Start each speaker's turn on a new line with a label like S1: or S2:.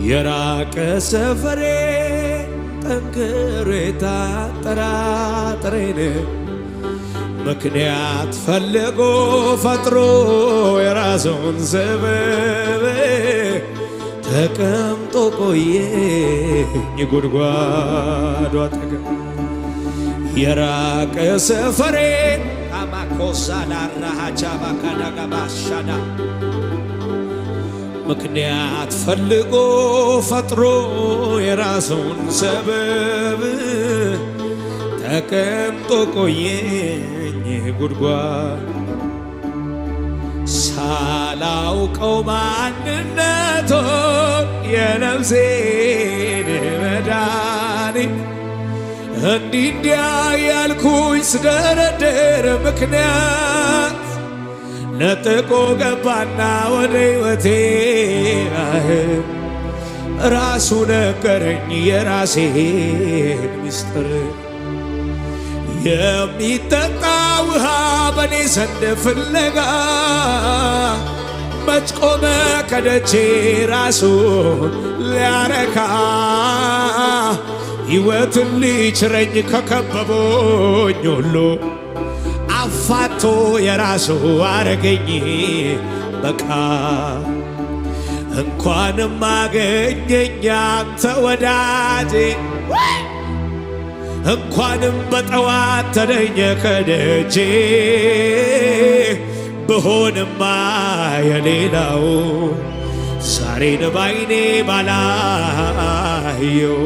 S1: የራቀ ሰፈሬ ጠንክሬ ታጠራጥሬን ምክንያት ፈልጎ ፈጥሮ የራሱን ሰበብ ተቀምጦ ቆየኝ ጉድጓዱ አጠገብ። የራቀ ሰፈሬ አማኮሳ ላራሃቻ ባካዳጋባሻዳ ምክንያት ፈልጎ ፈጥሮ የራሱን ሰበብ ተቀምጦ ቆየኝ ጉድጓድ። ሳላውቀው ማንነቱን የነፍሴን መድኃኒት እንዲህ እንዲያ ያልኩኝ ስደረድር ምክንያት ነጥቆ ገባና ወደ ሕይወቴ ራሱ ነገረኝ የራሴን ምስጢር። የሚጠጣ ውሃ በኔ ዘንድ ፍለጋ መች ቆመ ከደጄ ራሱን ሊያረካ ሕይወትን ሊችረኝ ከከበቦኝ ሁሉ አፋቶ የራሱ አረገኝ በቃ። እንኳንም አገኘኝ አንተ ወዳጄ እንኳንም በጠዋት ተገኘ ከደጄ ብሆንማ የሌላው ዛሬን ባይኔ ባላየው